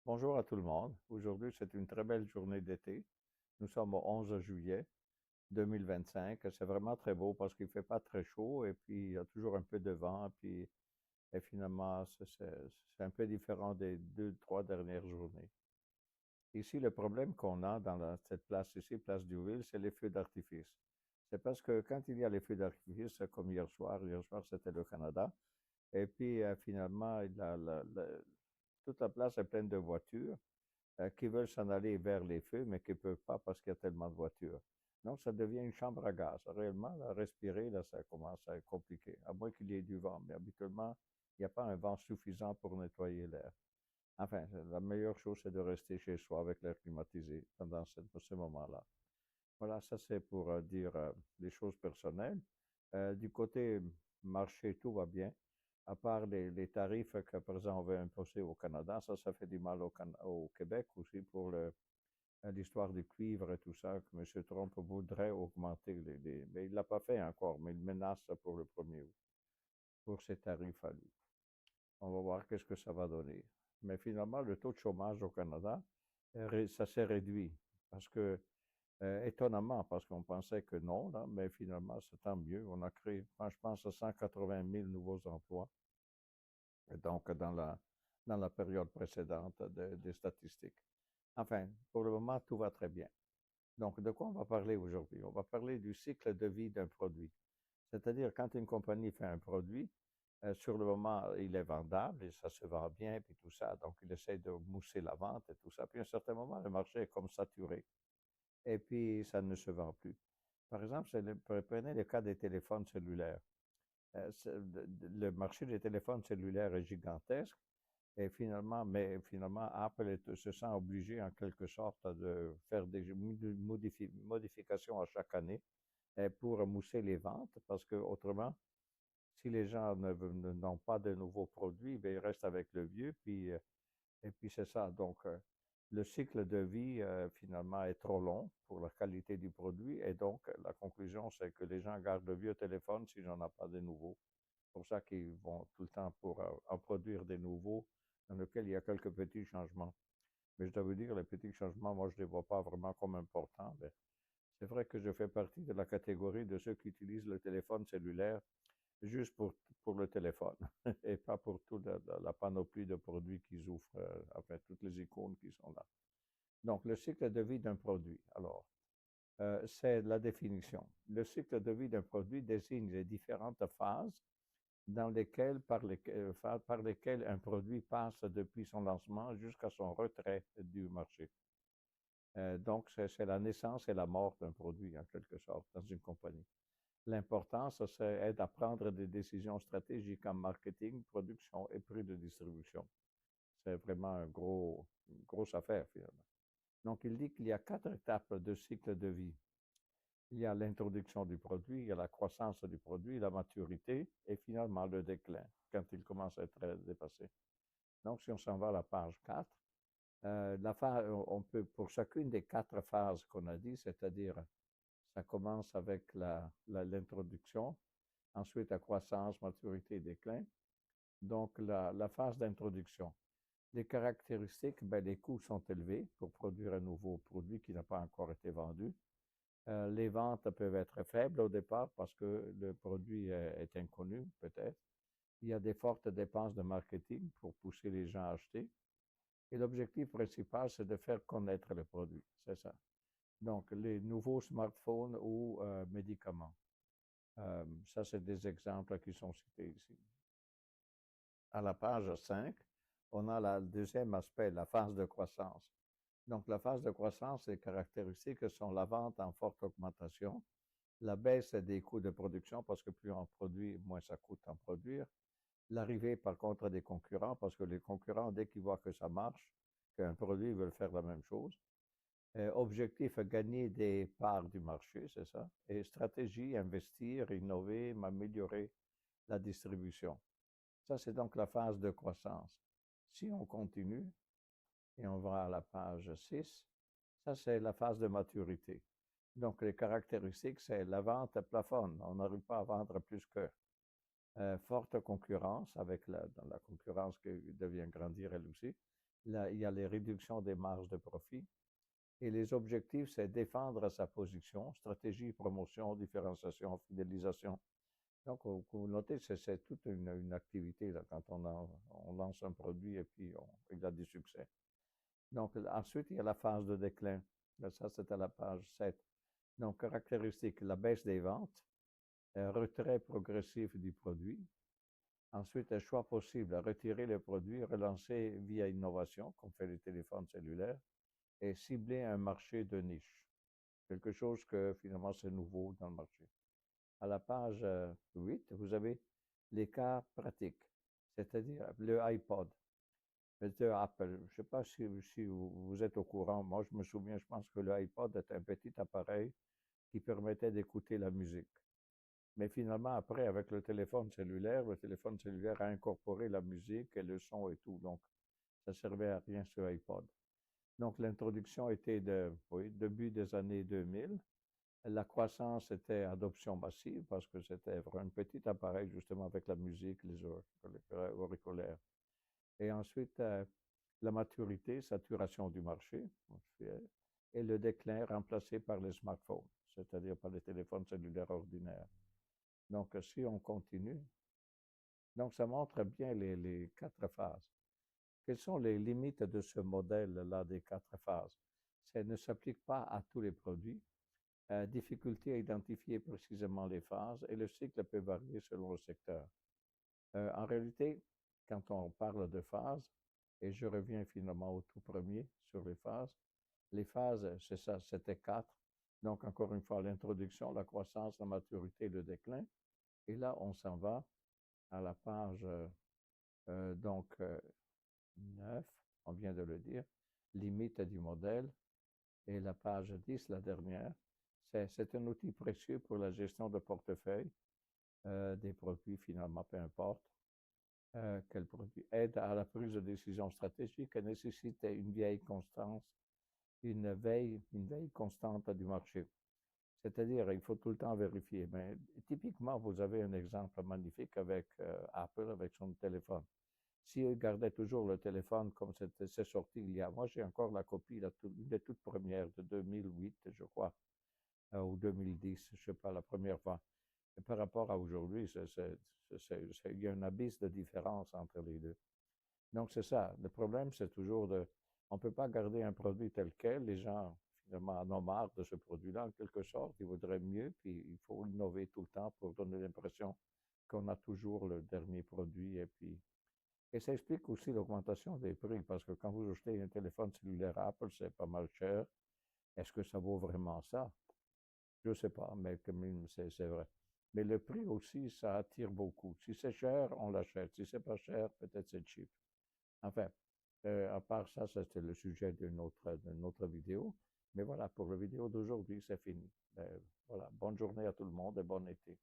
Bonjour à tout le monde. Aujourd'hui, c'est une très belle journée d'été. Nous sommes au 11 juillet 2025. C'est vraiment très beau parce qu'il fait pas très chaud et puis il y a toujours un peu de vent. Et finalement, c'est un peu différent des deux, trois dernières journées. Ici, le problème qu'on a dans cette place ici, place Duville, c'est les feux d'artifice. C'est parce que quand il y a les feux d'artifice, comme hier soir c'était le Canada, et puis finalement, toute la place est pleine de voitures qui veulent s'en aller vers les feux, mais qui ne peuvent pas parce qu'il y a tellement de voitures. Donc, ça devient une chambre à gaz. Réellement, là, respirer, là, ça commence à être compliqué, à moins qu'il y ait du vent. Mais habituellement, il n'y a pas un vent suffisant pour nettoyer l'air. Enfin, la meilleure chose, c'est de rester chez soi avec l'air climatisé pendant ce moment-là. Voilà, ça c'est pour dire les choses personnelles. Du côté marché, tout va bien, à part les tarifs que, par exemple, on veut imposer au Canada. Ça fait du mal au Québec aussi pour l'histoire du cuivre et tout ça, que M. Trump voudrait augmenter mais il ne l'a pas fait encore, mais il menace pour le 1er août, pour ses tarifs à lui. On va voir qu'est-ce que ça va donner. Mais finalement, le taux de chômage au Canada, ça s'est réduit parce que étonnamment, parce qu'on pensait que non, là, mais finalement, c'est tant mieux. On a créé, je pense, 180 000 nouveaux emplois, donc dans la période précédente des statistiques. Enfin, pour le moment, tout va très bien. Donc, de quoi on va parler aujourd'hui? On va parler du cycle de vie d'un produit. C'est-à-dire, quand une compagnie fait un produit, sur le moment, il est vendable et ça se vend bien, puis tout ça. Donc, il essaie de mousser la vente et tout ça. Puis, à un certain moment, le marché est comme saturé et puis ça ne se vend plus. Par exemple, prenez le cas des téléphones cellulaires. Le marché des téléphones cellulaires est gigantesque mais finalement, Apple se sent obligé en quelque sorte de faire des modifications à chaque année pour mousser les ventes parce que autrement, si les gens n'ont pas de nouveaux produits, ben, ils restent avec le vieux, et puis c'est ça. Donc, le cycle de vie, finalement, est trop long pour la qualité du produit. Et donc, la conclusion, c'est que les gens gardent le vieux téléphone s'ils n'en ont pas de nouveaux. C'est pour ça qu'ils vont tout le temps pour en produire des nouveaux dans lesquels il y a quelques petits changements. Mais je dois vous dire, les petits changements, moi, je ne les vois pas vraiment comme importants. Mais c'est vrai que je fais partie de la catégorie de ceux qui utilisent le téléphone cellulaire juste pour le téléphone et pas pour toute la panoplie de produits qu'ils offrent, enfin, toutes les icônes qui sont là. Donc, le cycle de vie d'un produit. Alors, c'est la définition. Le cycle de vie d'un produit désigne les différentes phases par lesquelles un produit passe depuis son lancement jusqu'à son retrait du marché. Donc, c'est la naissance et la mort d'un produit, en quelque sorte, dans une compagnie. L'importance, c'est d'apprendre des décisions stratégiques en marketing, production et prix de distribution. C'est vraiment une grosse affaire, finalement. Donc, il dit qu'il y a 4 étapes de cycle de vie. Il y a l'introduction du produit, il y a la croissance du produit, la maturité et finalement le déclin, quand il commence à être dépassé. Donc, si on s'en va à la page 4, on peut, pour chacune des 4 phases qu'on a dit, c'est-à-dire, ça commence avec l'introduction, ensuite la croissance, maturité et déclin. Donc, la phase d'introduction. Les caractéristiques, ben, les coûts sont élevés pour produire un nouveau produit qui n'a pas encore été vendu. Les ventes peuvent être faibles au départ parce que le produit est inconnu, peut-être. Il y a des fortes dépenses de marketing pour pousser les gens à acheter. Et l'objectif principal, c'est de faire connaître le produit. C'est ça. Donc, les nouveaux smartphones ou médicaments. Ça, c'est des exemples qui sont cités ici. À la page 5, on a le deuxième aspect, la phase de croissance. Donc, la phase de croissance, les caractéristiques sont la vente en forte augmentation, la baisse des coûts de production, parce que plus on produit, moins ça coûte en produire. L'arrivée, par contre, des concurrents, parce que les concurrents, dès qu'ils voient que ça marche, qu'un produit, ils veulent faire la même chose. Objectif, gagner des parts du marché, c'est ça. Et stratégie, investir, innover, améliorer la distribution. Ça, c'est donc la phase de croissance. Si on continue, et on va à la page 6, ça, c'est la phase de maturité. Donc, les caractéristiques, c'est la vente plafonne. On n'arrive pas à vendre plus que. Forte concurrence, avec dans la concurrence qui devient grandir elle aussi. Là, il y a les réductions des marges de profit. Et les objectifs, c'est défendre sa position, stratégie, promotion, différenciation, fidélisation. Donc, vous notez, c'est toute une activité là, quand on lance un produit et puis il a du succès. Donc, ensuite, il y a la phase de déclin. Là, ça, c'est à la page 7. Donc, caractéristique, la baisse des ventes, retrait progressif du produit. Ensuite, un choix possible, retirer le produit, relancer via innovation, comme fait les téléphones cellulaires, et cibler un marché de niche. Quelque chose que finalement c'est nouveau dans le marché. À la page 8, vous avez les cas pratiques, c'est-à-dire le iPod, de Apple. Je ne sais pas si vous êtes au courant. Moi, je me souviens, je pense que le iPod est un petit appareil qui permettait d'écouter la musique. Mais finalement, après, avec le téléphone cellulaire a incorporé la musique et le son et tout. Donc, ça servait à rien ce iPod. Donc, l'introduction était oui, début des années 2000. La croissance était adoption massive parce que c'était un petit appareil justement avec la musique, les auriculaires. Et ensuite, la maturité, saturation du marché, et le déclin remplacé par les smartphones, c'est-à-dire par les téléphones cellulaires ordinaires. Donc, si on continue, donc ça montre bien les quatre phases. Quelles sont les limites de ce modèle-là des quatre phases? Ça ne s'applique pas à tous les produits. Difficulté à identifier précisément les phases et le cycle peut varier selon le secteur. En réalité, quand on parle de phases, et je reviens finalement au tout premier sur les phases, c'est ça, c'était quatre. Donc, encore une fois, l'introduction, la croissance, la maturité, le déclin. Et là, on s'en va à la page donc 9, on vient de le dire, limite du modèle. Et la page 10, la dernière, c'est un outil précieux pour la gestion de portefeuille des produits finalement, peu importe quel produit. Aide à la prise de décision stratégique et nécessite une veille constante du marché. C'est-à-dire, il faut tout le temps vérifier. Mais typiquement, vous avez un exemple magnifique avec Apple, avec son téléphone. Si eux gardaient toujours le téléphone comme c'est sorti il y a, moi j'ai encore la copie, une des toutes premières de 2008, je crois, ou 2010, je ne sais pas, la première fois. Et par rapport à aujourd'hui, il y a un abysse de différence entre les deux. Donc c'est ça. Le problème, c'est toujours on ne peut pas garder un produit tel quel. Les gens, finalement, en ont marre de ce produit-là, en quelque sorte. Ils voudraient mieux, puis il faut innover tout le temps pour donner l'impression qu'on a toujours le dernier produit. Et ça explique aussi l'augmentation des prix, parce que quand vous achetez un téléphone cellulaire Apple, c'est pas mal cher. Est-ce que ça vaut vraiment ça? Je ne sais pas, mais c'est vrai. Mais le prix aussi, ça attire beaucoup. Si c'est cher, on l'achète. Si c'est pas cher, peut-être c'est cheap. Enfin, à part ça, c'était le sujet d'une autre vidéo. Mais voilà, pour la vidéo d'aujourd'hui, c'est fini. Voilà, bonne journée à tout le monde et bon été.